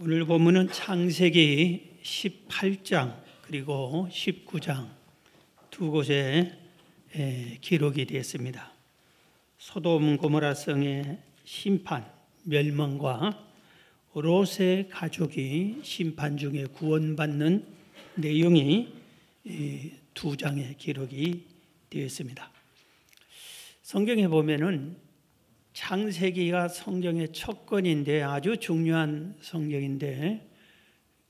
오늘 본문은 창세기 18장 그리고 19장 두 곳에 기록이 되었습니다. 소돔 고모라 성의 심판, 멸망과 롯의 가족이 심판 중에 구원받는 내용이 두 장에 기록이 되었습니다. 성경에 보면은 창세기가 성경의 첫 권인데 아주 중요한 성경인데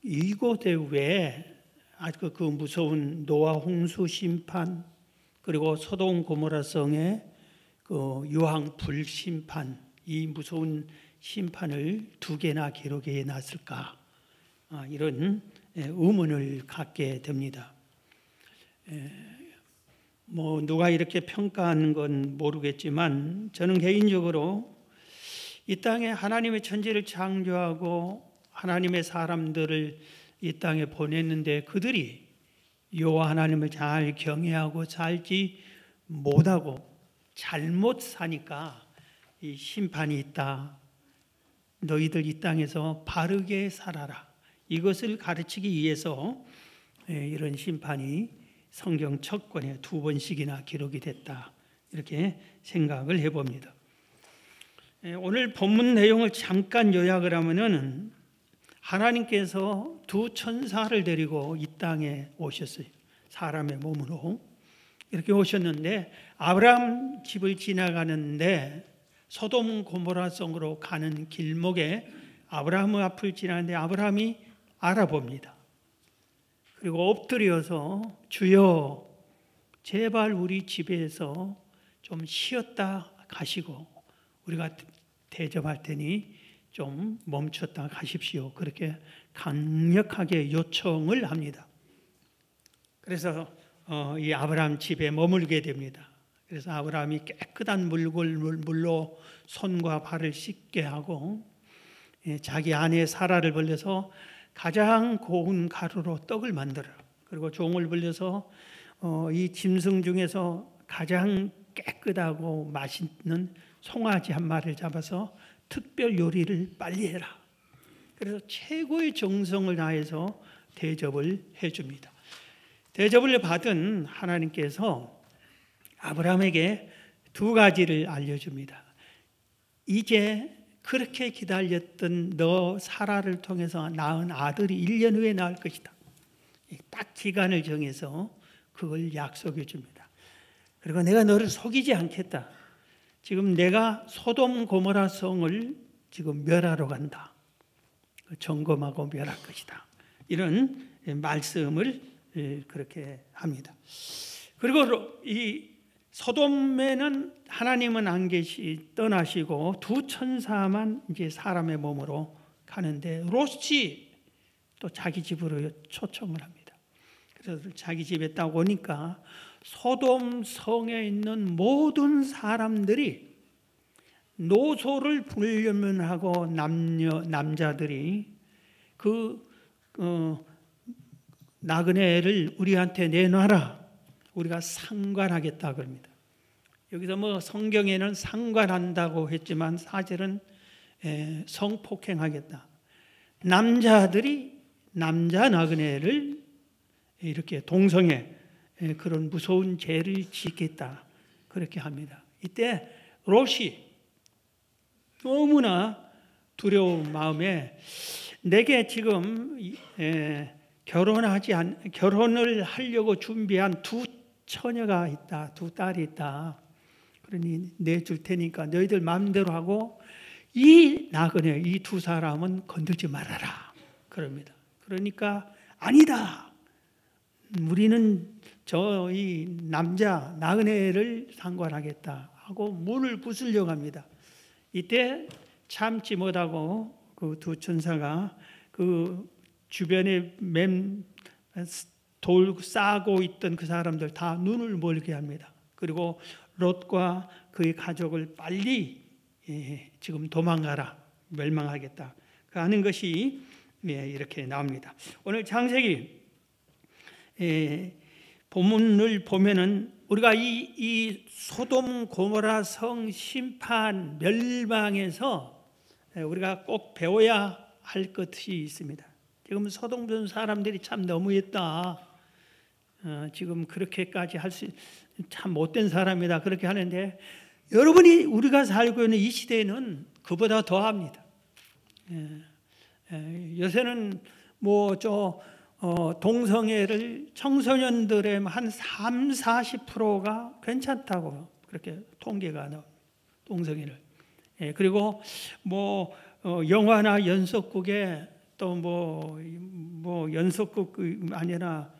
이곳에 왜 아주 그 무서운 노아 홍수 심판 그리고 소돔 고모라 성의 그 유황 불 심판, 이 무서운 심판을 두 개나 기록해 놨을까, 이런 의문을 갖게 됩니다. 누가 이렇게 평가하는 건 모르겠지만 저는 개인적으로 이 땅에 하나님의 천지를 창조하고 하나님의 사람들을 이 땅에 보냈는데 그들이 여호와 하나님을 잘 경외하고 살지 못하고 잘못 사니까 이 심판이 있다. 너희들 이 땅에서 바르게 살아라. 이것을 가르치기 위해서 이런 심판이 성경 첫 권에 두 번씩이나 기록이 됐다, 이렇게 생각을 해봅니다. 오늘 본문 내용을 잠깐 요약을 하면은 하나님께서 두 천사를 데리고 이 땅에 오셨어요. 사람의 몸으로 이렇게 오셨는데 아브라함 집을 지나가는데 소돔 고모라 성으로 가는 길목에 아브라함 앞을 지나는데 아브라함이 알아봅니다. 그리고 엎드려서 주여 제발 우리 집에서 좀 쉬었다 가시고 우리가 대접할 테니 좀 멈췄다 가십시오. 그렇게 강력하게 요청을 합니다. 그래서 이 아브라함 집에 머물게 됩니다. 그래서 아브라함이 깨끗한 물로 손과 발을 씻게 하고 자기 아내 사라를 불러서 가장 고운 가루로 떡을 만들어, 그리고 종을 불려서 이 짐승 중에서 가장 깨끗하고 맛있는 송아지 한 마리를 잡아서 특별 요리를 빨리 해라. 그래서 최고의 정성을 다해서 대접을 해줍니다. 대접을 받은 하나님께서 아브라함에게 두 가지를 알려줍니다. 이제 그렇게 기다렸던 너 사라를 통해서 낳은 아들이 1년 후에 낳을 것이다. 딱 기간을 정해서 그걸 약속해 줍니다. 그리고 내가 너를 속이지 않겠다. 지금 내가 소돔 고모라 성을 지금 멸하러 간다. 점검하고 멸할 것이다. 이런 말씀을 그렇게 합니다. 그리고 이 소돔에는 하나님은 안 떠나시고 두 천사만 이제 사람의 몸으로 가는데 롯이 또 자기 집으로 초청을 합니다. 그래서 자기 집에 딱 오니까 소돔 성에 있는 모든 사람들이 노소를 부르려면 하고 남자들이 그 나그네를 우리한테 내놔라. 우리가 상관하겠다 그럽니다. 여기서 성경에는 상관한다고 했지만 사실은 성폭행하겠다. 남자들이 남자 나그네를 이렇게 동성애, 그런 무서운 죄를 짓겠다 그렇게 합니다. 이때 롯이 너무나 두려운 마음에 내게 지금 결혼을 하려고 준비한 두 처녀가 있다, 두 딸이 있다. 그러니 내줄 테니까 너희들 마음대로 하고 이 나그네, 이 두 사람은 건들지 말아라 그럽니다. 그러니까 아니다. 우리는 이 남자 나그네를 상관하겠다 하고 문을 부수려고 합니다. 이때 참지 못하고 그 두 천사가 그 주변에 돌 싸고 있던 그 사람들 다 눈을 멀게 합니다. 그리고 롯과 그의 가족을 빨리 지금 도망가라, 멸망하겠다 하는 것이 이렇게 나옵니다. 오늘 창세기 본문을 보면은 우리가 이 소돔 고모라 성 심판 멸망에서 우리가 꼭 배워야 할 것이 있습니다. 지금 소돔 사람들이 참 너무했다. 지금 그렇게까지 할 수 참 못된 사람이다 그렇게 하는데, 여러분이 우리가 살고 있는 이 시대에는 그보다 더합니다. 요새는 동성애를 청소년들의 한 30-40%가 괜찮다고 그렇게 통계가 나옵니다. 동성애를. 그리고 영화나 연속극에 또 연속극 아니라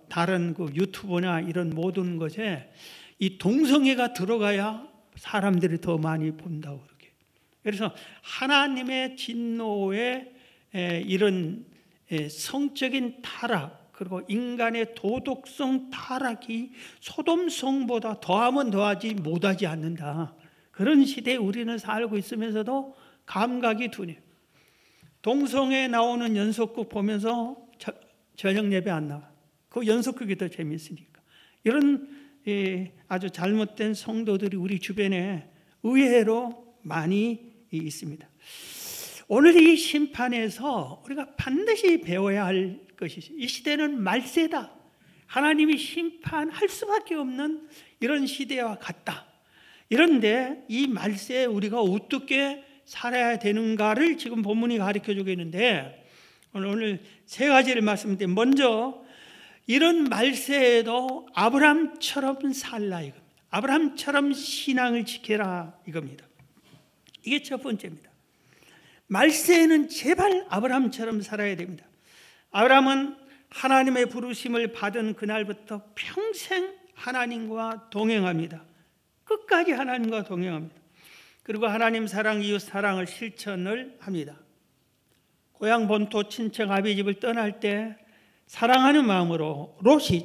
다른 그 유튜브나 이런 모든 것에 이 동성애가 들어가야 사람들이 더 많이 본다고 그렇게. 그래서 하나님의 진노에 이런 성적인 타락, 그리고 인간의 도덕성 타락이 소돔성보다 더하면 더하지 못하지 않는다. 그런 시대에 우리는 살고 있으면서도 감각이 둔해요. 동성애 나오는 연속극 보면서 저녁 예배 안 나와. 그 연속극이 더 재미있으니까. 이런 아주 잘못된 성도들이 우리 주변에 의외로 많이 있습니다. 오늘 이 심판에서 우리가 반드시 배워야 할 것이죠. 이 시대는 말세다. 하나님이 심판할 수밖에 없는 이런 시대와 같다. 이런데 이 말세에 우리가 어떻게 살아야 되는가를 지금 본문이 가르쳐주고 있는데, 오늘 세 가지를 말씀드리는데, 먼저 이런 말세에도 아브라함처럼 살라 이겁니다. 아브라함처럼 신앙을 지켜라 이겁니다. 이게 첫 번째입니다. 말세에는 제발 아브라함처럼 살아야 됩니다. 아브라함은 하나님의 부르심을 받은 그날부터 평생 하나님과 동행합니다. 끝까지 하나님과 동행합니다. 그리고 하나님 사랑, 이웃 사랑을 실천을 합니다. 고향 본토 친척 아비 집을 떠날 때 사랑하는 마음으로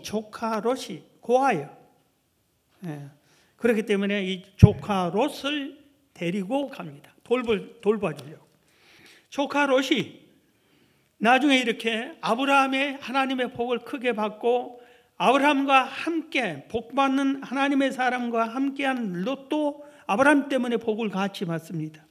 조카 롯이 고아요. 그렇기 때문에 이 조카 롯을 데리고 갑니다. 돌봐주려고. 조카 롯이 나중에 이렇게 아브라함의 하나님의 복을 크게 받고, 아브라함과 함께 복받는 하나님의 사람과 함께한 롯도 아브라함 때문에 복을 같이 받습니다.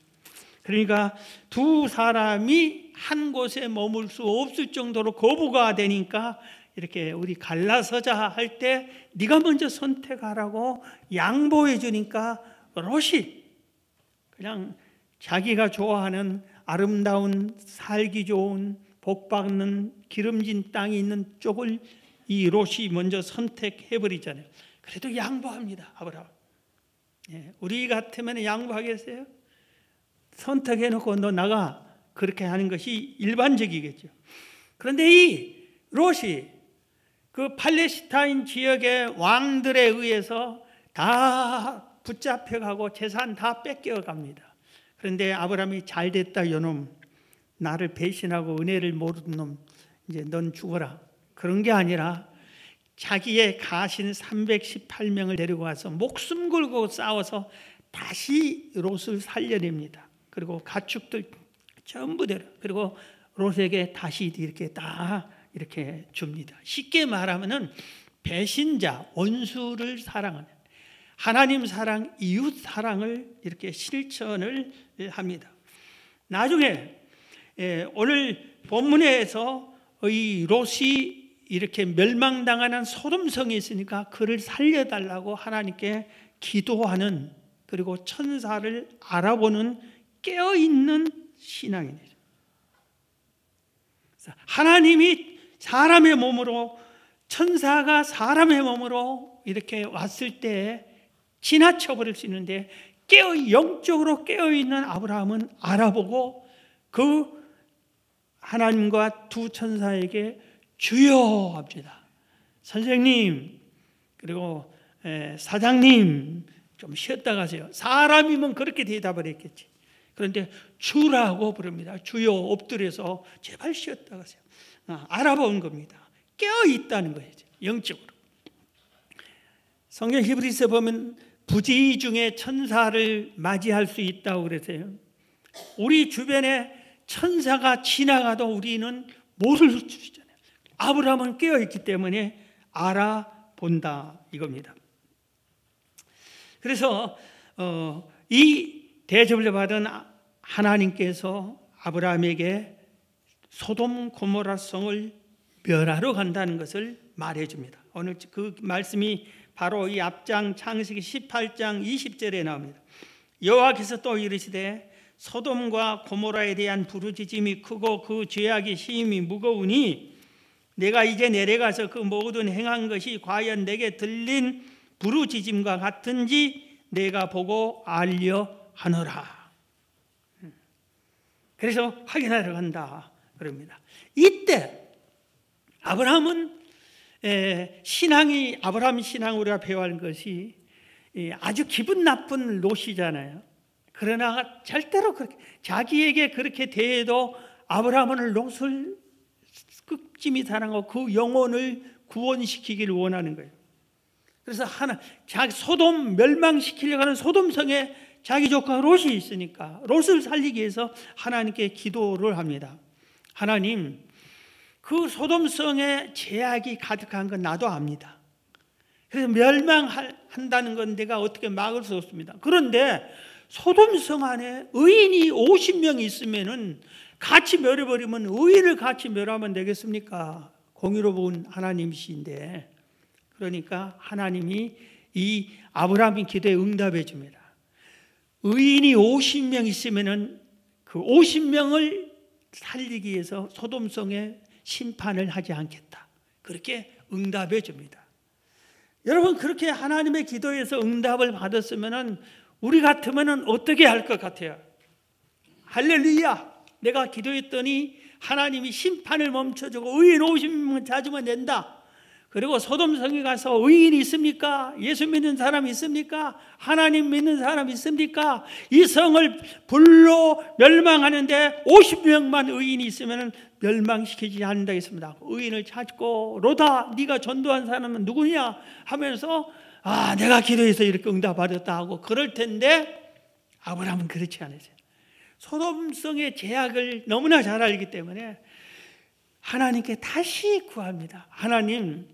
그러니까 두 사람이 한 곳에 머물 수 없을 정도로 거부가 되니까 이렇게 우리 갈라서자 할 때 네가 먼저 선택하라고 양보해 주니까 롯이 그냥 자기가 좋아하는 아름다운 살기 좋은 복받는 기름진 땅이 있는 쪽을 이 롯이 먼저 선택해 버리잖아요. 그래도 양보합니다. 아브라함. 우리 같으면 양보하겠어요? 선택해 놓고 너 나가, 그렇게 하는 것이 일반적이겠죠. 그런데 이 롯이 그 팔레스타인 지역의 왕들에 의해서 다 붙잡혀가고 재산 다 뺏겨갑니다. 그런데 아브라함이 잘 됐다 요놈, 나를 배신하고 은혜를 모르는 놈, 이제 넌 죽어라, 그런 게 아니라 자기의 가신 318명을 데리고 와서 목숨 걸고 싸워서 다시 롯을 살려냅니다. 그리고 가축들 전부 데려, 그리고 롯에게 다시 이렇게 이렇게 줍니다. 쉽게 말하면은 배신자, 원수를 사랑하는 하나님 사랑, 이웃 사랑을 이렇게 실천을 합니다. 나중에 오늘 본문에서 이 롯이 이렇게 멸망당하는 소돔성에 있으니까 그를 살려달라고 하나님께 기도하는, 그리고 천사를 알아보는 깨어있는 신앙이죠. 하나님이 사람의 몸으로, 천사가 사람의 몸으로 이렇게 왔을 때 지나쳐 버릴 수 있는데, 영적으로 깨어있는 아브라함은 알아보고 그 하나님과 두 천사에게 주여 합니다. 선생님, 그리고 사장님, 좀 쉬었다 가세요. 사람이면 그렇게 대답을 했겠지. 그런데 주라고 부릅니다. 주여, 엎드려서 제발 쉬었다 가세요. 알아본 겁니다. 깨어있다는 거예요, 영적으로. 성경 히브리서 보면 부지 중에 천사를 맞이할 수 있다고 그랬어요. 우리 주변에 천사가 지나가도 우리는 모를 수 있잖아요. 아브라함은 깨어있기 때문에 알아본다 이겁니다. 그래서 이 대접을 받은 하나님께서 아브라함에게 소돔 고모라 성을 멸하러 간다는 것을 말해줍니다. 오늘 그 말씀이 바로 이 앞장 창세기 18장 20절에 나옵니다. 여호와께서 또 이르시되 소돔과 고모라에 대한 부르짖음이 크고 그 죄악의 심이 무거우니 내가 이제 내려가서 그 모든 행한 것이 과연 내게 들린 부르짖음과 같은지 내가 보고 알려 하노라. 그래서 확인하러 간다 그럽니다. 이때 아브라함은 아브라함 신앙 우리가 배워야 할 것이 아주 기분 나쁜 롯이잖아요. 그러나 절대로 그렇게 자기에게 그렇게 대해도 아브라함은 롯을 끝짐이 사랑하고 그 영혼을 구원시키기를 원하는 거예요. 그래서 자기 소돔 멸망시키려고 하는 소돔성에 자기 조카 롯이 있으니까 롯을 살리기 위해서 하나님께 기도를 합니다. 하나님, 그 소돔성에 죄악이 가득한 건 나도 압니다. 그래서 멸망한다는 건 내가 어떻게 막을 수 없습니다. 그런데 소돔성 안에 의인이 50명 있으면은 같이 멸해버리면 의인을 같이 멸하면 되겠습니까? 공의로운 하나님이신데, 그러니까 하나님이 이 아브라함의 기도에 응답해 줍니다. 의인이 50명 있으면은 그 50명을 살리기 위해서 소돔성에 심판을 하지 않겠다. 그렇게 응답해 줍니다. 여러분, 그렇게 하나님의 기도에서 응답을 받았으면은 우리 같으면은 어떻게 할 것 같아요? 할렐루야! 내가 기도했더니 하나님이 심판을 멈춰주고 의인 50명 찾으면 된다. 그리고 소돔성에 가서 의인이 있습니까? 예수 믿는 사람 있습니까? 하나님 믿는 사람 있습니까? 이 성을 불로 멸망하는데 50명만 의인이 있으면 멸망시키지 않는다 했습니다. 의인을 찾고 롯아, 네가 전도한 사람은 누구냐 하면서 내가 기도해서 이렇게 응답받았다 하고 그럴 텐데 아브라함은 그렇지 않으세요. 소돔성의 죄악을 너무나 잘 알기 때문에 하나님께 다시 구합니다. 하나님,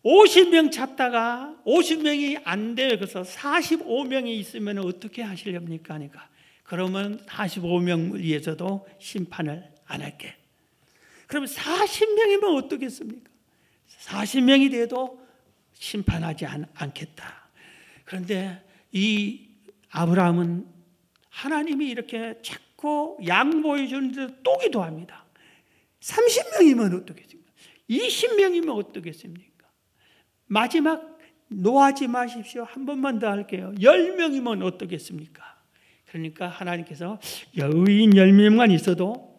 50명 찾다가 50명이 안 돼요. 그래서 45명이 있으면 어떻게 하시렵니까? 하니까 그러면 45명을 위해서도 심판을 안 할게. 그럼 40명이면 어떻겠습니까? 40명이 돼도 심판하지 않겠다. 그런데 이 아브라함은 하나님이 이렇게 자꾸 양보해 주는데도 또 기도합니다. 30명이면 어떻겠습니까? 20명이면 어떻겠습니까? 마지막 노하지 마십시오. 한 번만 더 할게요. 10명이면 어떻겠습니까? 그러니까 하나님께서 의인 10명만 있어도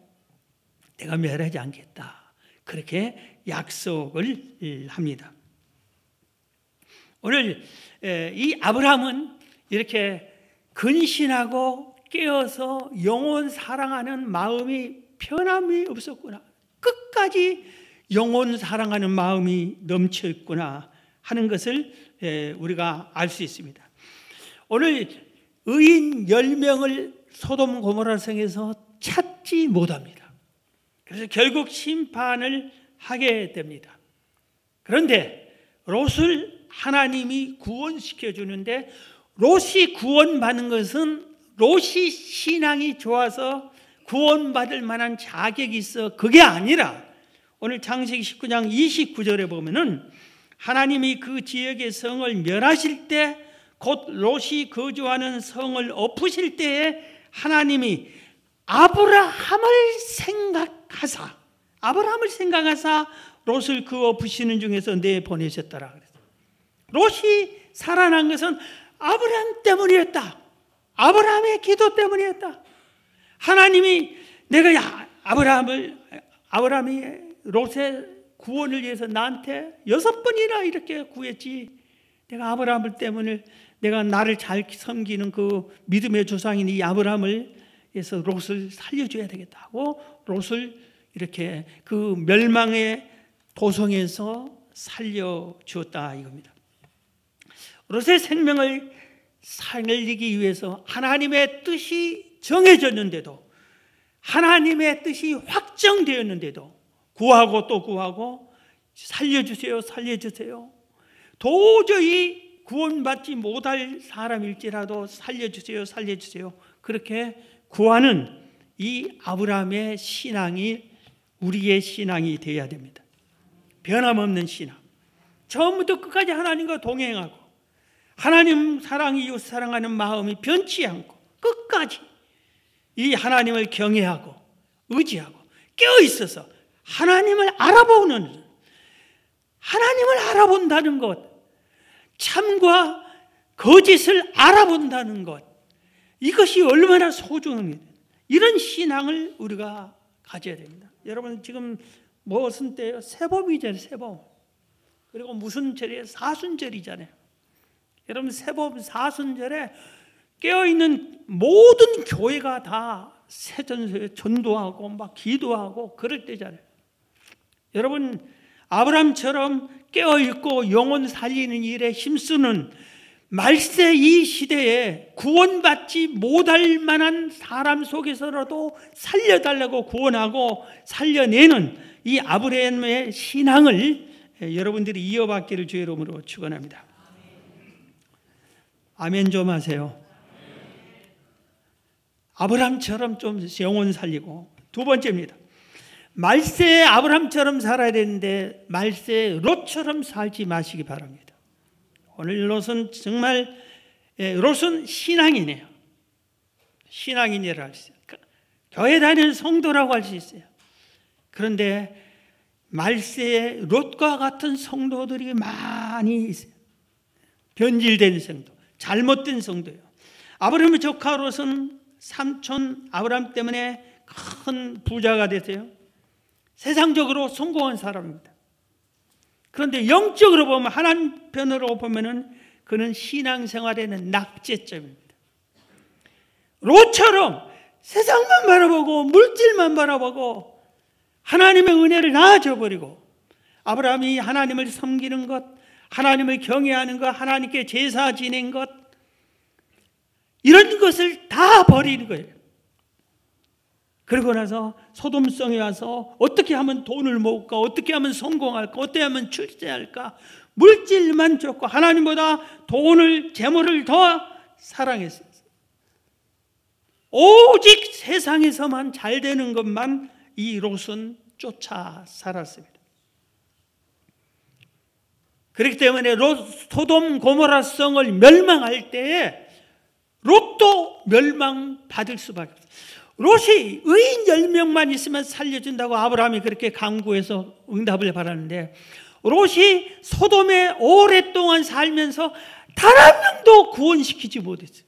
내가 멸하지 않겠다. 그렇게 약속을 합니다. 오늘 이 아브라함은 이렇게 근신하고 깨어서 영혼 사랑하는 마음이 변함이 없었구나. 끝까지 영혼 사랑하는 마음이 넘쳐 있구나 하는 것을 우리가 알 수 있습니다. 오늘 의인 10명을 소돔 고모라 성에서 찾지 못합니다. 그래서 결국 심판을 하게 됩니다. 그런데 롯을 하나님이 구원시켜 주는데 롯이 구원받는 것은 롯이 신앙이 좋아서 구원받을 만한 자격이 있어 그게 아니라 오늘 창세기 19장 29절에 보면은 하나님이 그 지역의 성을 멸하실 때 곧 롯이 거주하는 성을 엎으실 때에 하나님이 아브라함을 생각하사 롯을 그 엎으시는 중에서 내보내셨더라. 롯이 살아난 것은 아브라함 때문이었다. 아브라함의 기도 때문이었다. 하나님이 내가 아브라함이 롯의 구원을 위해서 나한테 6번이나 이렇게 구했지. 내가 아브라함을 때문에 내가 나를 잘 섬기는 그 믿음의 조상인 이 아브라함을 해서 롯을 살려줘야 되겠다고 롯을 이렇게 그 멸망의 도성에서 살려주었다 이겁니다. 롯의 생명을 살리기 위해서 하나님의 뜻이 정해졌는데도 하나님의 뜻이 확정되었는데도 구하고 또 구하고 살려주세요 도저히 구원받지 못할 사람일지라도 살려주세요 그렇게 구하는 이 아브라함의 신앙이 우리의 신앙이 되어야 됩니다. 변함없는 신앙. 처음부터 끝까지 하나님과 동행하고 하나님 사랑, 이웃 사랑하는 마음이 변치 않고 끝까지 이 하나님을 경외하고 의지하고 깨어있어서 하나님을 알아본다는 것, 참과 거짓을 알아본다는 것, 이것이 얼마나 소중합니다. 이런 신앙을 우리가 가져야 됩니다. 여러분 지금 무슨 때예요? 세범이잖아요. 세범. 그리고 무슨 절이에요? 사순절이잖아요. 여러분 세범 사순절에 깨어있는 모든 교회가 다 세전소에 전도하고 막 기도하고 그럴 때잖아요. 여러분 아브라함처럼 깨어있고 영혼 살리는 일에 힘쓰는 말세 이 시대에 구원받지 못할 만한 사람 속에서라도 살려달라고 구원하고 살려내는 이 아브라함의 신앙을 여러분들이 이어받기를 주의 이름으로 축원합니다. 아멘 좀 하세요. 아브라함처럼 좀 영혼 살리고, 두 번째입니다. 말세 아브라함처럼 살아야 되는데 말세 롯처럼 살지 마시기 바랍니다. 오늘 롯은 정말 롯은 신앙이네요. 신앙인이라고 할 수 있어요. 교회 다니는 성도라고 할 수 있어요. 그런데 말세에 롯과 같은 성도들이 많이 있어요. 변질된 성도, 잘못된 성도예요. 아브라함의 조카 롯은 삼촌 아브라함 때문에 큰 부자가 됐어요. 세상적으로 성공한 사람입니다. 그런데 영적으로 보면, 하나님 편으로 보면은 그는 신앙생활에는 낙제점입니다. 롯처럼 세상만 바라보고 물질만 바라보고 하나님의 은혜를 놔줘버리고, 아브라함이 하나님을 섬기는 것, 하나님을 경외하는 것, 하나님께 제사 지낸 것, 이런 것을 다 버리는 거예요. 그러고 나서 소돔성에 와서 어떻게 하면 돈을 모을까, 어떻게 하면 성공할까, 어떻게 하면 출세할까, 물질만 쫓고 하나님보다 돈을, 재물을 더 사랑했어요. 오직 세상에서만 잘 되는 것만 이 롯은 쫓아 살았습니다. 그렇기 때문에 소돔 고모라 성을 멸망할 때에 롯도 멸망받을 수밖에 없어요. 롯이 의인 10명만 있으면 살려준다고 아브라함이 그렇게 간구해서 응답을 받았는데, 롯이 소돔에 오랫동안 살면서 단 한 명도 구원시키지 못했어요.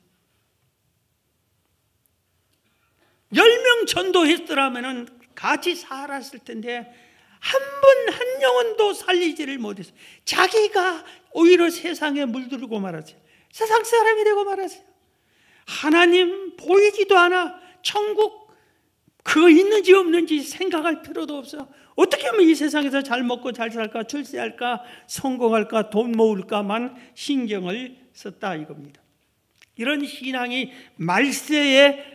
10명 전도했더라면 같이 살았을 텐데 한 분 한 영혼도 살리지를 못했어요. 자기가 오히려 세상에 물들고 말았어요. 세상 사람이 되고 말았어요. 하나님 보이지도 않아. 천국 그거 있는지 없는지 생각할 필요도 없어. 어떻게 하면 이 세상에서 잘 먹고 잘 살까, 출세할까, 성공할까, 돈 모을까만 신경을 썼다 이겁니다. 이런 신앙이 말세에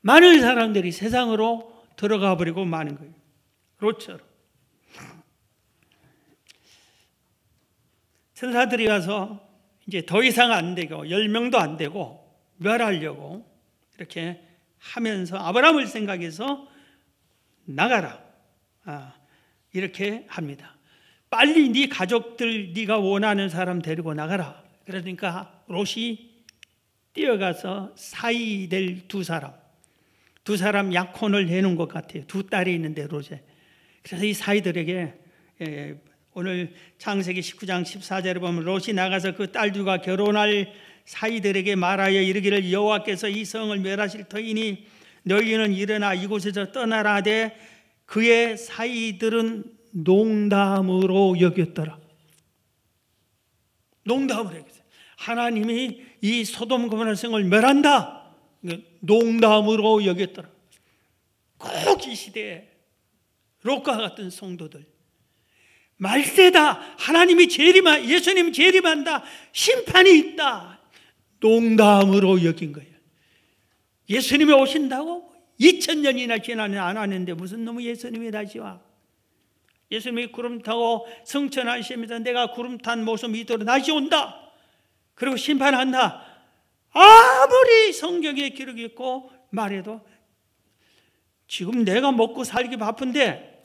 많은 사람들이 세상으로 들어가 버리고 마는 거예요. 롯처럼. 천사들이 가서 이제 더 이상 안 되고 10명도 안 되고 멸하려고 이렇게 하면서 아브라함을 생각해서 나가라, 이렇게 합니다. 빨리 네 가족들, 네가 원하는 사람 데리고 나가라. 그러니까 롯이 뛰어가서 사이 될 두 사람 약혼을 해놓은 것 같아요. 두 딸이 있는데 롯에. 그래서 이 사이들에게 오늘 창세기 19장 14절에 보면 롯이 나가서 그 딸들과 결혼할 사이들에게 말하여 이르기를 여호와께서 이 성을 멸하실 터이니 너희는 일어나 이곳에서 떠나라 하되 그의 사이들은 농담으로 여겼더라. 농담으로 여겼어요. 하나님이 이 소돔 고모라 성을 멸한다, 농담으로 여겼더라. 꼭 이 시대에 롯과 같은 성도들, 말세다, 하나님이 예수님이 재림한다, 심판이 있다, 농담으로 여긴 거예요. 예수님이 오신다고 2000년이나 지나는 안 왔는데 무슨 놈의 예수님이 다시 와. 예수님이 구름 타고 성천하시면서 내가 구름 탄 모습 이대로 다시 온다, 그리고 심판한다. 아무리 성경에 기록이 있고 말해도 지금 내가 먹고 살기 바쁜데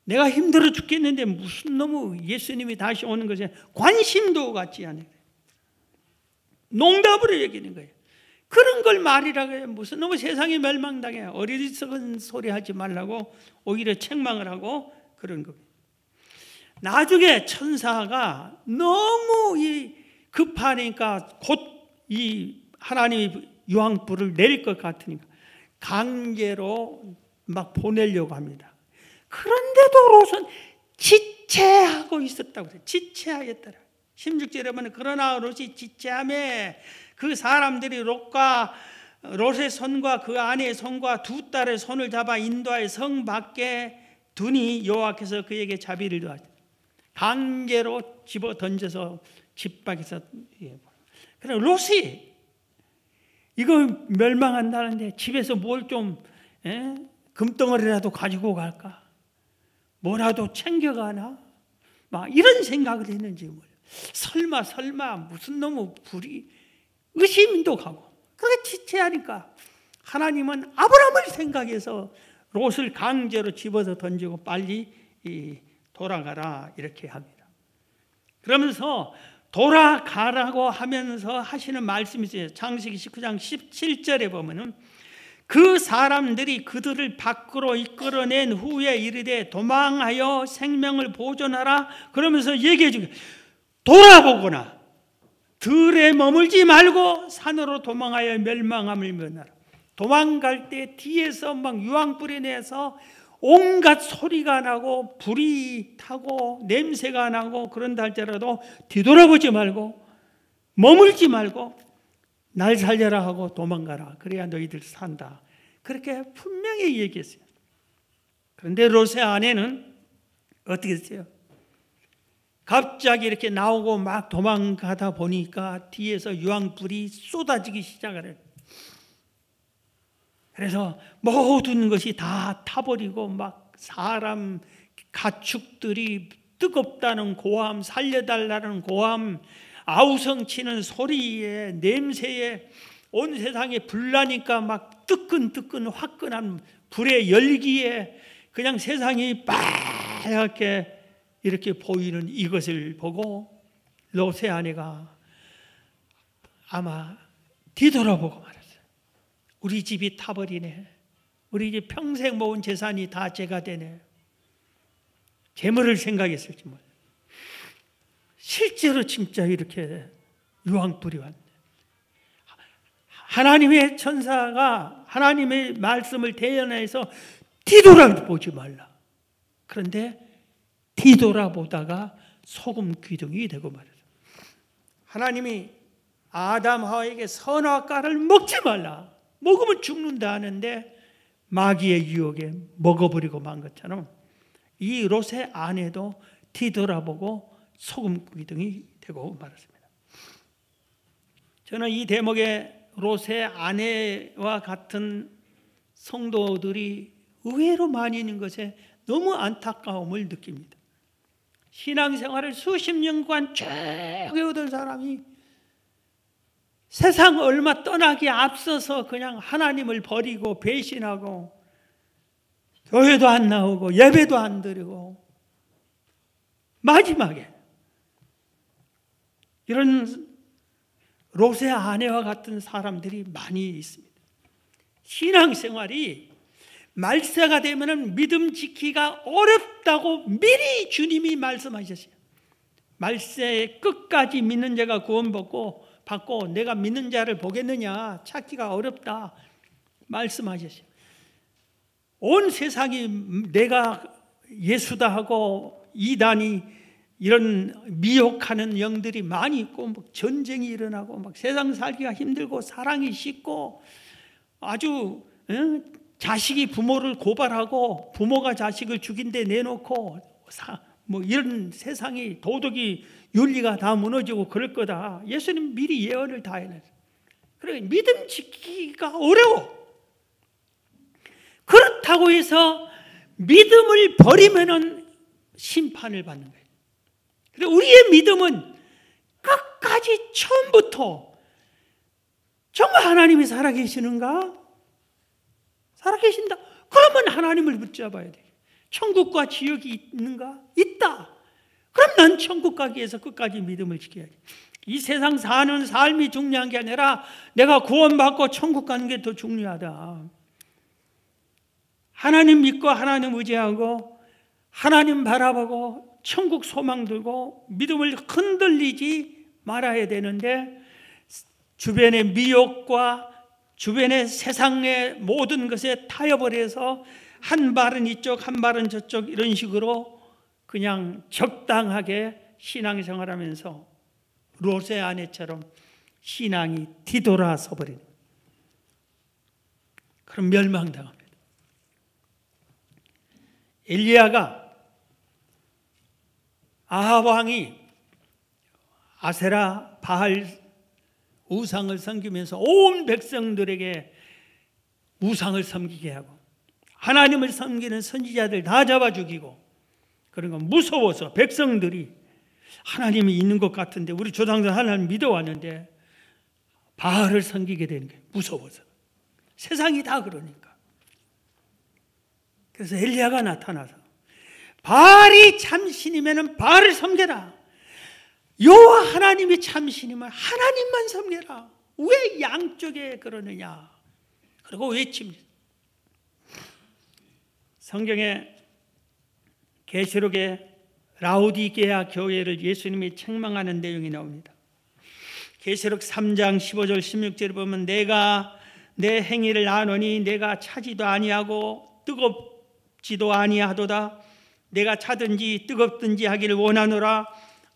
내가 힘들어 죽겠는데 무슨 너무 예수님이 다시 오는 것에 관심도 갖지 않아요. 농담으로 여기는 거예요. 그런 걸 말이라고 해요. 무슨 너무 세상이 멸망당해. 어리석은 소리 하지 말라고 오히려 책망을 하고 그런 거예요. 나중에 천사가 너무 급하니까 곧 이 하나님이 유황불을 내릴 것 같으니까 강제로 막 보내려고 합니다. 그런데도 롯은 지체하고 있었다고 해요. 지체하였더라. 16절에 보면 그러나 롯이 지체하며 그 사람들이 롯의 손과 그 아내의 손과 두 딸의 손을 잡아 인도하여 성 밖에 두니 여호와께서 그에게 자비를 더하시니 강제로 집어 던져서 집 밖에서. 그래 롯이 이거 멸망한다는데 집에서 뭘 좀 금덩어리라도 가지고 갈까? 뭐라도 챙겨가나? 막 이런 생각을 했는지 몰라요. 설마 무슨 너무 의심도 가고. 그렇게 지체하니까 하나님은 아브라함을 생각해서 롯을 강제로 집어서 던지고 빨리 돌아가라 이렇게 합니다. 그러면서 돌아가라고 하면서 하시는 말씀이 있어요. 창세기 19장 17절에 보면은 그 사람들이 그들을 밖으로 이끌어낸 후에 이르되 도망하여 생명을 보존하라 그러면서 얘기해 주게. 돌아보거나 들에 머물지 말고 산으로 도망하여 멸망함을 면하라. 도망갈 때 뒤에서 막 유황불이 내서 온갖 소리가 나고 불이 타고 냄새가 나고 그런다 할지라도 뒤돌아보지 말고 머물지 말고 날 살려라 하고 도망가라. 그래야 너희들 산다. 그렇게 분명히 얘기했어요. 그런데 롯의 아내는 어떻게 했어요? 갑자기 이렇게 나오고 막 도망가다 보니까 뒤에서 유황불이 쏟아지기 시작을 해요. 그래서 모든 것이 다 타버리고 막 사람 가축들이 뜨겁다는 고함, 살려달라는 고함, 아우성치는 소리에 냄새에 온 세상에 불나니까 막 뜨끈뜨끈 화끈한 불의 열기에 그냥 세상이 빨갛게 이렇게 보이는 이것을 보고 롯의 아내가 아마 뒤돌아보고 말했어요. 우리 집이 타버리네. 우리 집 평생 모은 재산이 다 제가 되네. 재물을 생각했을지 몰라요. 실제로 진짜 이렇게 유황불이 왔네. 하나님의 천사가 하나님의 말씀을 대연해서 뒤돌아보지 말라. 그런데 뒤돌아보다가 소금 기둥이 되고 말했어요. 하나님이 아담 하와에게 선악과를 먹지 말라. 먹으면 죽는다 하는데 마귀의 유혹에 먹어버리고 만 것처럼 이 롯의 아내도 뒤돌아보고 소금 기둥이 되고 말았습니다. 저는 이 대목에 롯의 아내와 같은 성도들이 의외로 많이 있는 것에 너무 안타까움을 느낍니다. 신앙생활을 수십 년간 쭉 해오던 사람이 세상 얼마 떠나기 앞서서 그냥 하나님을 버리고 배신하고 교회도 안 나오고 예배도 안 드리고 마지막에 이런 롯의 아내와 같은 사람들이 많이 있습니다. 신앙생활이 말세가 되면 믿음 지키기가 어렵다고 미리 주님이 말씀하셨어요. 말세의 끝까지 믿는 자가 구원받고 내가 믿는 자를 보겠느냐 찾기가 어렵다 말씀하셨어요. 온 세상이 내가 예수다 하고 이단이 이런 미혹하는 영들이 많이 있고 막 전쟁이 일어나고 막 세상 살기가 힘들고 사랑이 식고 아주 자식이 부모를 고발하고 부모가 자식을 죽인 데 내놓고 뭐 이런 세상이 도덕이 윤리가 다 무너지고 그럴 거다. 예수님 미리 예언을 다 해놨어요. 그래 믿음 지키기가 어려워. 그렇다고 해서 믿음을 버리면은 심판을 받는 거예요. 그래 우리의 믿음은 끝까지 처음부터 정말 하나님이 살아계시는가? 살아계신다. 그러면 하나님을 붙잡아야 돼. 천국과 지옥이 있는가? 있다. 그럼 난 천국 가기 위해서 끝까지 믿음을 지켜야지. 이 세상 사는 삶이 중요한 게 아니라 내가 구원받고 천국 가는 게 더 중요하다. 하나님 믿고 하나님 의지하고 하나님 바라보고 천국 소망 들고 믿음을 흔들리지 말아야 되는데, 주변의 미혹과 주변의 세상의 모든 것에 타협을 한 발은 이쪽 한 발은 저쪽 이런 식으로 그냥 적당하게 신앙생활하면서 롯의 아내처럼 신앙이 뒤돌아서 버리는, 그럼 멸망당합니다. 엘리야가 아합 왕이 아세라 바알 우상을 섬기면서 온 백성들에게 우상을 섬기게 하고 하나님을 섬기는 선지자들 다 잡아 죽이고, 그러니까 무서워서 백성들이 하나님이 있는 것 같은데 우리 조상들 하나님 믿어왔는데 바알을 섬기게 되는 게 무서워서, 세상이 다 그러니까. 그래서 엘리야가 나타나서 바알이 참신이면 바알을 섬겨라, 여호와 하나님이 참신이면 하나님만 섬겨라. 왜 양쪽에 그러느냐? 그리고 외칩니다. 성경에 계시록에 라오디게아 교회를 예수님이 책망하는 내용이 나옵니다. 계시록 3장 15절 16절을 보면 내가 내 행위를 아노니 내가 차지도 아니하고 뜨겁지도 아니하도다. 내가 차든지 뜨겁든지 하기를 원하노라.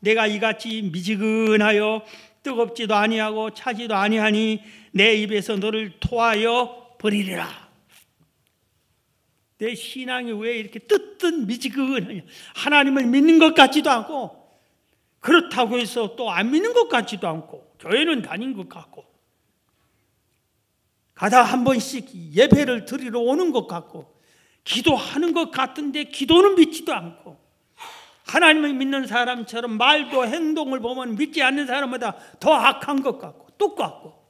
내가 이같이 미지근하여 뜨겁지도 아니하고 차지도 아니하니 내 입에서 너를 토하여 버리리라. 내 신앙이 왜 이렇게 뜨뜻 미지근하냐? 하나님을 믿는 것 같지도 않고, 그렇다고 해서 또 안 믿는 것 같지도 않고, 교회는 다닌 것 같고, 가다 한 번씩 예배를 드리러 오는 것 같고, 기도하는 것 같은데 기도는 믿지도 않고, 하나님을 믿는 사람처럼 말도 행동을 보면 믿지 않는 사람보다 더 악한 것 같고 똑같고,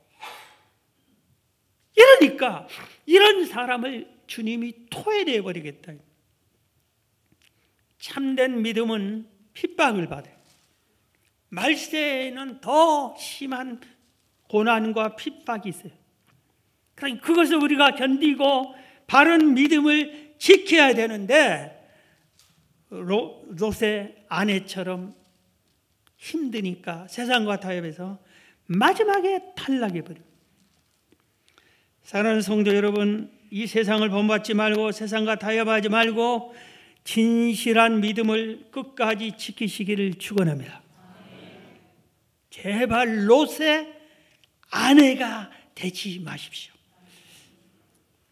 이러니까 이런 사람을 주님이 토해내 버리겠다. 참된 믿음은 핍박을 받아요. 말세에는 더 심한 고난과 핍박이 있어요. 그러니까 그것을 우리가 견디고 바른 믿음을 지켜야 되는데, 롯의 아내처럼 힘드니까 세상과 타협해서 마지막에 탈락해버려요. 사랑하는 성도 여러분, 이 세상을 본받지 말고 세상과 타협하지 말고 진실한 믿음을 끝까지 지키시기를 축원합니다. 제발 롯의 아내가 되지 마십시오.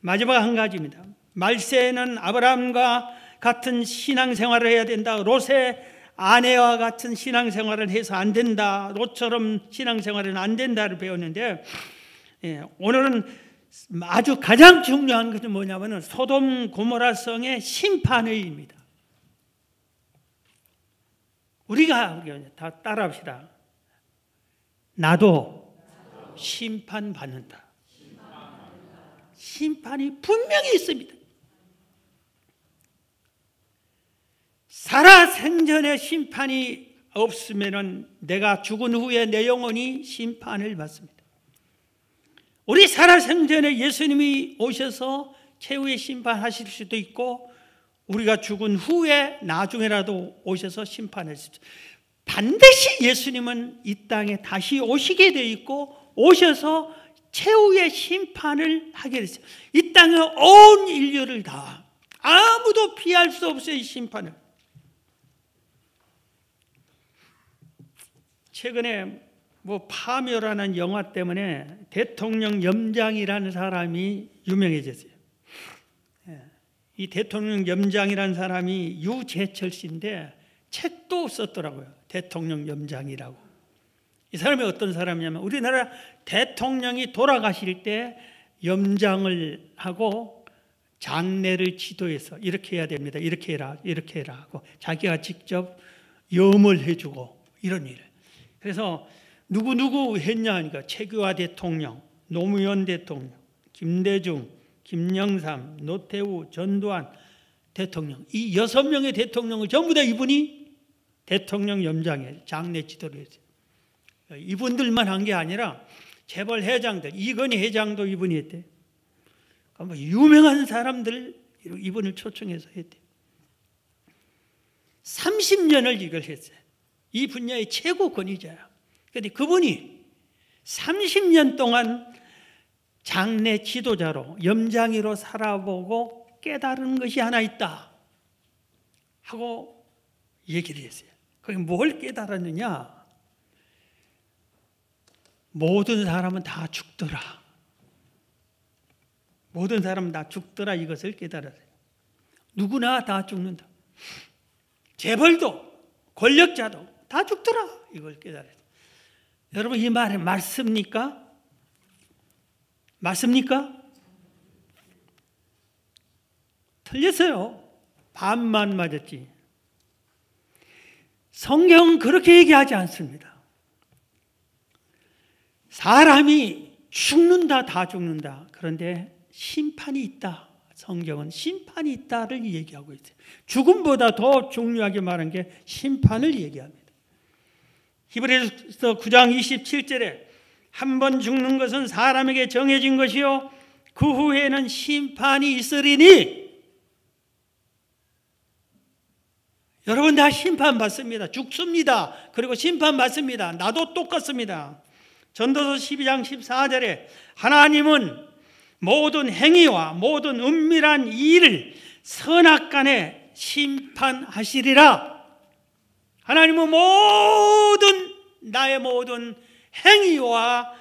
마지막 한 가지입니다. 말세에는 아브라함과 같은 신앙생활을 해야 된다. 롯의 아내와 같은 신앙생활을 해서 안 된다. 롯처럼 신앙생활은 안 된다를 배웠는데, 오늘은 아주 가장 중요한 것은 뭐냐면 소돔 고모라성의 심판의입니다. 우리가 다 따라합시다. 나도 심판받는다. 심판이 분명히 있습니다. 살아생전에 심판이 없으면 내가 죽은 후에 내 영혼이 심판을 받습니다. 우리 살아생전에 예수님이 오셔서 최후의 심판하실 수도 있고, 우리가 죽은 후에 나중에라도 오셔서 심판할 수도 있습니다. 반드시 예수님은 이 땅에 다시 오시게 돼 있고 오셔서 최후의 심판을 하게 됐어요. 이 땅의 온 인류를 다, 아무도 피할 수 없어요, 이 심판을. 최근에 파묘라는 영화 때문에 대통령 염장이라는 사람이 유명해졌어요. 이 대통령 염장이라는 사람이 유재철 씨인데 책도 썼더라고요. 대통령 염장이라고. 이 사람이 어떤 사람이냐면, 우리나라 대통령이 돌아가실 때 염장을 하고 장례를 지도해서 이렇게 해야 됩니다, 이렇게 해라, 이렇게 해라 하고 자기가 직접 염을 해주고 이런 일을. 그래서 누구 했냐 하니까 최규하 대통령, 노무현 대통령, 김대중, 김영삼, 노태우, 전두환 대통령, 이 6명의 대통령을 전부 다 이분이 대통령 염장에 장례 지도를 했어요. 이분들만 한 게 아니라 재벌 회장들, 이건희 회장도 이분이 했대요. 그러니까 유명한 사람들 이분을 초청해서 했대요. 30년을 이걸 했어요. 이 분야의 최고 권위자야. 그런데 그분이 30년 동안 장례 지도자로 염장이로 살아보고 깨달은 것이 하나 있다 하고 얘기를 했어요. 그게 뭘 깨달았느냐? 모든 사람은 다 죽더라. 모든 사람은 다 죽더라, 이것을 깨달았어요. 누구나 다 죽는다. 재벌도 권력자도 다 죽더라, 이걸 깨달았어요. 여러분, 이 말이 맞습니까? 맞습니까? 틀렸어요. 반만 맞았지. 성경은 그렇게 얘기하지 않습니다. 사람이 죽는다, 다 죽는다. 그런데 심판이 있다. 성경은 심판이 있다를 얘기하고 있어요. 죽음보다 더 중요하게 말한 게 심판을 얘기합니다. 히브리서 9장 27절에 한 번 죽는 것은 사람에게 정해진 것이요 그 후에는 심판이 있으리니. 여러분 다 심판받습니다. 죽습니다. 그리고 심판받습니다. 나도 똑같습니다. 전도서 12장 14절에 하나님은 모든 행위와 모든 은밀한 일을 선악간에 심판하시리라. 하나님은 나의 모든 행위와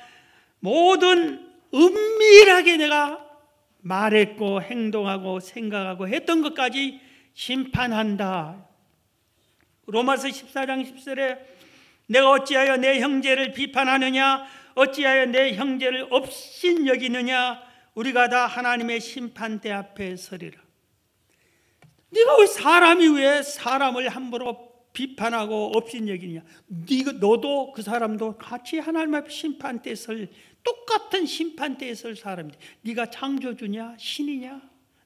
모든 은밀하게 내가 말했고 행동하고 생각하고 했던 것까지 심판한다. 로마서 14장 10절에 내가 어찌하여 내 형제를 비판하느냐, 어찌하여 내 형제를 업신여기느냐, 우리가 다 하나님의 심판대 앞에 서리라. 사람이 왜 사람을 함부로 비판하고 업신여기느냐? 너도 그 사람도 같이 하나님 앞에 심판대에 똑같은 심판대에 설 사람인데 네가 창조주냐 신이냐?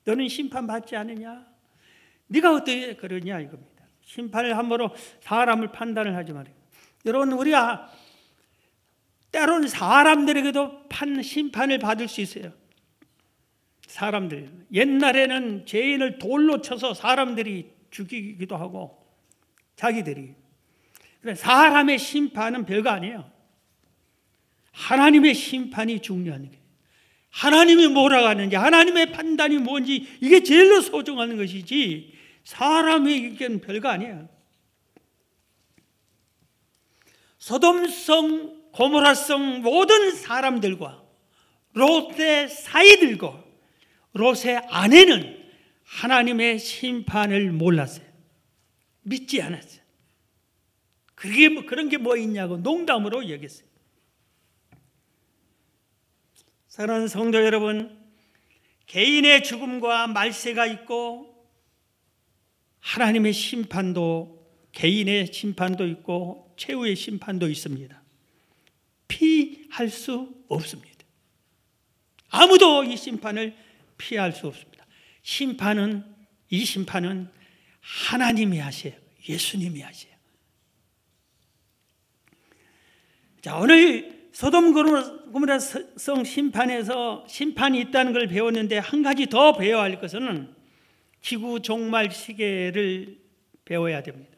너는 심판받지 않느냐? 네가 어떻게 그러냐 이겁니다. 심판을 함부로 사람을 판단을 하지 말아요. 여러분, 우리가 때로는 사람들에게도 심판을 받을 수 있어요. 사람들, 옛날에는 죄인을 돌로 쳐서 사람들이 죽이기도 하고 자기들이. 사람의 심판은 별거 아니에요. 하나님의 심판이 중요한 거예요. 하나님이 뭐라고 하는지, 하나님의 판단이 뭔지, 이게 제일로 소중한 것이지 사람에게는 별거 아니에요. 소돔성, 고모라성 모든 사람들과 롯의 사이들과 롯의 아내는 하나님의 심판을 몰랐어요. 믿지 않았어요. 그런 게 뭐 있냐고 농담으로 여겼어요. 사랑하는 성도 여러분, 개인의 죽음과 말세가 있고 하나님의 심판도, 개인의 심판도 있고 최후의 심판도 있습니다. 피할 수 없습니다. 아무도 이 심판을 피할 수 없습니다. 이 심판은 하나님이 하세요. 예수님이 하세요. 자, 오늘 소돔 고모라 성 심판에서 심판이 있다는 걸 배웠는데 한 가지 더 배워야 할 것은 지구 종말 시계를 배워야 됩니다.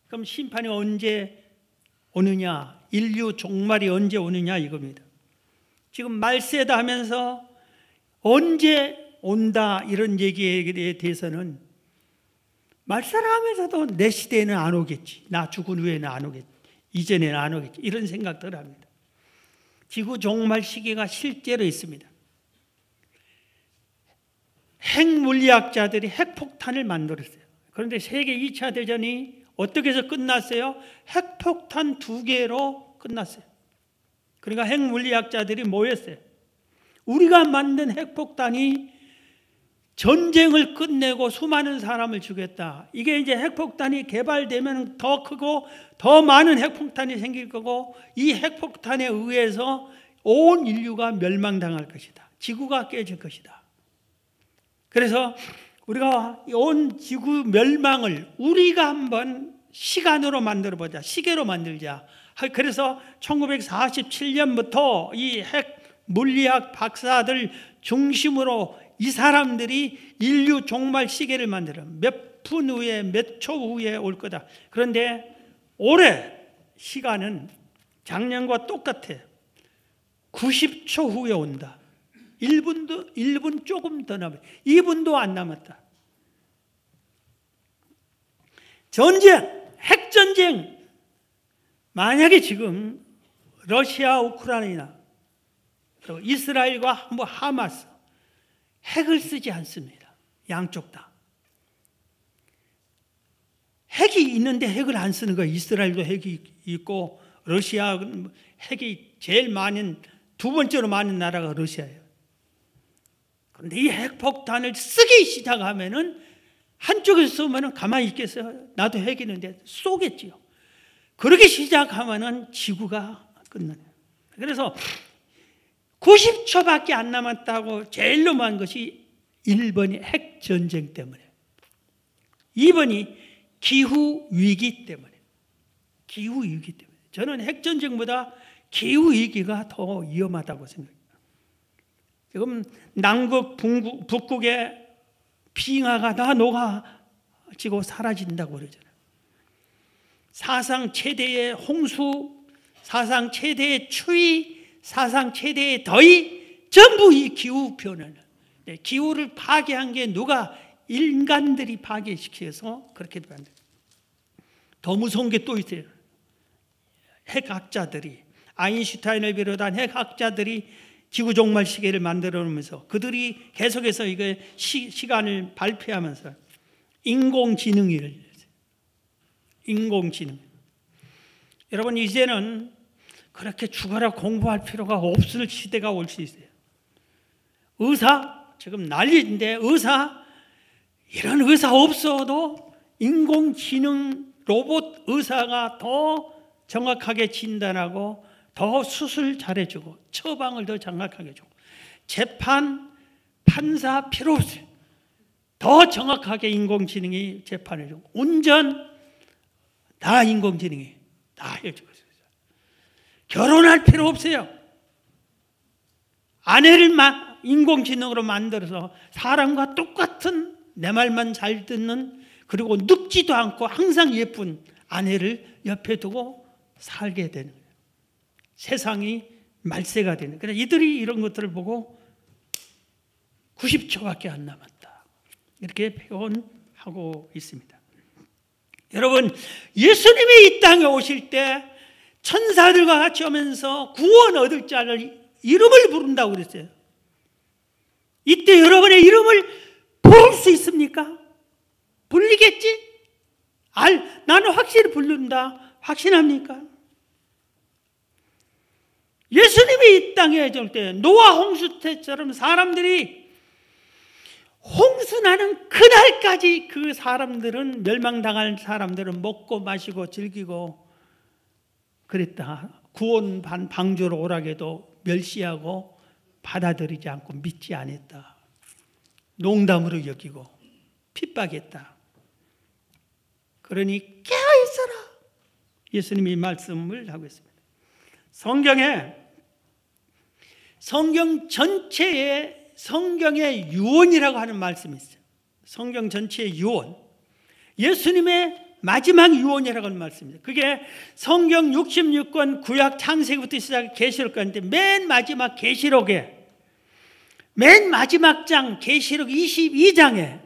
그럼 심판이 언제 오느냐, 인류 종말이 언제 오느냐 이겁니다. 지금 말세다 하면서 언제 온다 이런 얘기에 대해서는 말세라 하면서도 내 시대에는 안 오겠지, 나 죽은 후에는 안 오겠지, 이전에는 안 오겠지, 이런 생각들을 합니다. 지구 종말 시기가 실제로 있습니다. 핵물리학자들이 핵폭탄을 만들었어요. 그런데 세계 2차 대전이 어떻게 해서 끝났어요? 핵폭탄 2개로 끝났어요. 그러니까 핵물리학자들이 모였어요. 우리가 만든 핵폭탄이 전쟁을 끝내고 수많은 사람을 죽였다. 이게 이제 핵폭탄이 개발되면 더 크고 더 많은 핵폭탄이 생길 거고, 이 핵폭탄에 의해서 온 인류가 멸망당할 것이다. 지구가 깨질 것이다. 그래서 우리가 온 지구 멸망을 우리가 한번 시간으로 만들어보자. 시계로 만들자. 그래서 1947년부터 이 핵 물리학 박사들 중심으로 이 사람들이 인류 종말 시계를 만들어. 몇 분 후에, 몇 초 후에 올 거다. 그런데 올해 시간은 작년과 똑같아. 90초 후에 온다. 1분 조금 더 남았다. 2분도 안 남았다. 전쟁, 핵전쟁. 만약에 지금 러시아, 우크라이나, 그리고 이스라엘과 하마스 핵을 쓰지 않습니다. 양쪽 다. 핵이 있는데 핵을 안 쓰는 거예요. 이스라엘도 핵이 있고 러시아 핵이 제일 많은, 두 번째로 많은 나라가 러시아예요. 그런데 이 핵폭탄을 쓰기 시작하면은 한쪽에서 쏘면은 가만히 있겠어요? 나도 핵 있는데 쏘겠지요. 그렇게 시작하면은 지구가 끝나요. 그래서 90초밖에 안 남았다고 제일 넘어간 것이 1번이 핵전쟁 때문에, 2번이 기후위기 때문에. 기후위기 때문에. 저는 핵전쟁보다 기후위기가 더 위험하다고 생각합니다. 지금 남극, 북극의 빙하가 다 녹아지고 사라진다고 그러잖아요. 사상 최대의 홍수, 사상 최대의 추위, 사상 최대의 더위, 전부 이 기후변화는, 기후를 파괴한 게 누가? 인간들이 파괴시켜서 그렇게 만든. 더 무서운 게 또 있어요. 핵학자들이, 아인슈타인을 비롯한 핵학자들이 지구 종말 시계를 만들어 놓으면서 그들이 계속해서 이거 시간을 발표하면서 인공지능을, 인공지능. 여러분, 이제는 그렇게 죽어라 공부할 필요가 없을 시대가 올 수 있어요. 의사, 지금 난리인데 의사, 이런 의사 없어도 인공지능 로봇 의사가 더 정확하게 진단하고 더 수술 잘해주고 처방을 더 정확하게 주고, 재판, 판사 필요 없어요. 더 정확하게 인공지능이 재판해주고, 운전 다 인공지능이 다 해주고 있어요. 결혼할 필요 없어요. 아내를 인공지능으로 만들어서 사람과 똑같은, 내 말만 잘 듣는, 그리고 늙지도 않고 항상 예쁜 아내를 옆에 두고 살게 되는 거예요. 세상이 말세가 되는. 그래서 이들이 이런 것들을 보고 90초밖에 안 남았다, 이렇게 표현하고 있습니다. 여러분, 예수님이 이 땅에 오실 때 천사들과 같이 오면서 구원 얻을 자를 이름을 부른다고 그랬어요. 이때 여러분의 이름을 부를 수 있습니까? 불리겠지? 나는 확실히 부른다. 확신합니까? 예수님이 이 땅에 올 때 노아 홍수 때처럼 사람들이 홍수 나는 그날까지 그 사람들은, 멸망당할 사람들은 먹고 마시고 즐기고 그랬다. 구원 방주로 오라게도 멸시하고 받아들이지 않고 믿지 않았다. 농담으로 여기고 핍박했다. 그러니 깨어있어라, 예수님이 말씀을 하고 있습니다. 성경 전체에 성경의 유언이라고 하는 말씀이 있어요. 성경 전체의 유언, 예수님의 마지막 유언이라고 하는 말씀입니다. 그게 성경 66권 구약 창세기부터 시작해 계시록까지인데, 맨 마지막 계시록에, 맨 마지막 장 계시록 22장에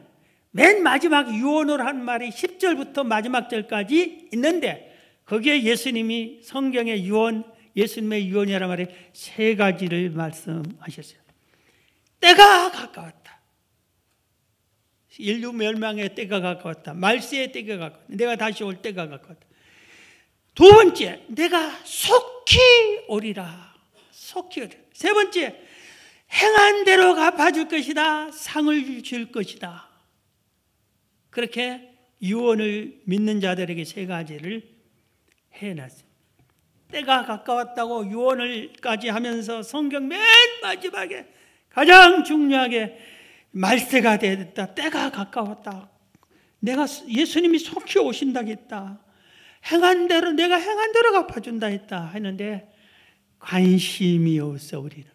맨 마지막 유언으로 한 말이 10절부터 마지막 절까지 있는데, 거기에 예수님이 성경의 유언, 예수님의 유언이라는 말에 세 가지를 말씀하셨어요. 때가 가까웠다. 인류 멸망의 때가 가까웠다. 말세의 때가 가까웠다. 내가 다시 올 때가 가까웠다. 두 번째, 내가 속히 오리라. 속히 오리라. 세 번째, 행한 대로 갚아줄 것이다. 상을 줄 것이다. 그렇게 유언을 믿는 자들에게 세 가지를 해놨어요. 때가 가까웠다고 유언을까지 하면서 성경 맨 마지막에 가장 중요하게 말세가 되었다. 때가 가까웠다. 내가 예수님이 속히 오신다겠다. 행한 대로 내가 행한 대로 갚아준다 했다 했는데 관심이 없어. 우리는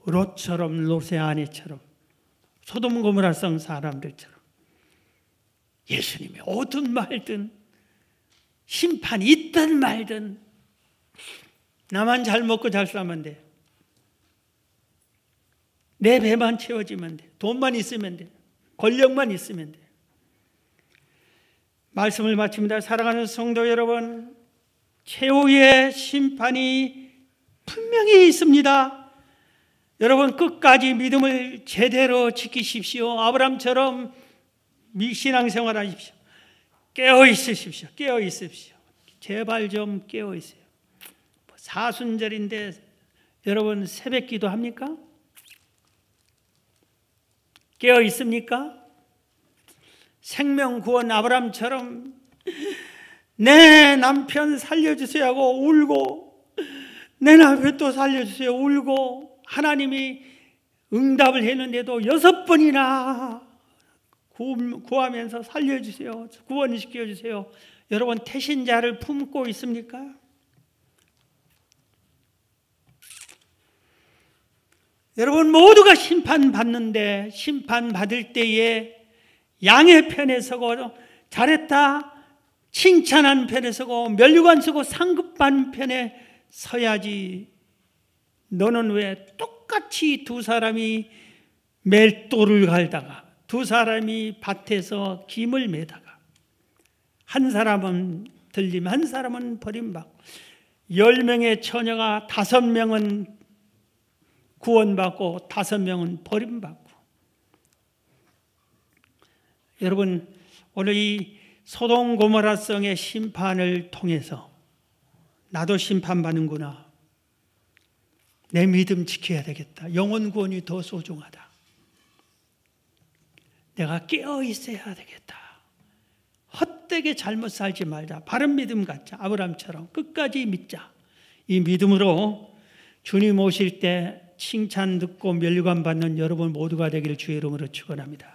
롯처럼, 롯의 아내처럼, 소돔 고모라 성 사람들처럼 예수님이 오든 말든 심판이 있든 말든 나만 잘 먹고 잘 살면 돼. 내 배만 채워지면 돼. 돈만 있으면 돼. 권력만 있으면 돼. 말씀을 마칩니다. 사랑하는 성도 여러분, 최후의 심판이 분명히 있습니다. 여러분 끝까지 믿음을 제대로 지키십시오. 아브라함처럼 신앙생활 하십시오. 깨어 있으십시오. 깨어 있으십시오. 제발 좀 깨어 있어요. 사순절인데 여러분 새벽 기도 합니까? 깨어 있습니까? 생명구원 아브라함처럼 내 남편 살려주세요 하고 울고, 내 남편 또 살려주세요 울고, 하나님이 응답을 했는데도 6번이나 구하면서 살려주세요, 구원시켜주세요. 여러분 태신자를 품고 있습니까? 여러분 모두가 심판받는데, 심판받을 때에 양의 편에 서고 잘했다 칭찬한 편에 서고 면류관 서고 상급받는 편에 서야지. 너는 왜 똑같이 두 사람이 멜도를 갈다가 두 사람이 밭에서 김을 매다가 한 사람은 들림 한 사람은 버림받고 10명의 처녀가 5명은 구원받고 5명은 버림받고. 여러분 오늘 이 소돔 고모라 성의 심판을 통해서 나도 심판받는구나, 내 믿음 지켜야 되겠다, 영혼 구원이 더 소중하다, 내가 깨어 있어야 되겠다, 헛되게 잘못 살지 말자, 바른 믿음 갖자, 아브라함처럼 끝까지 믿자. 이 믿음으로 주님 오실 때 칭찬 듣고 면류관 받는 여러분 모두가 되기를 주의 이름으로 축원합니다.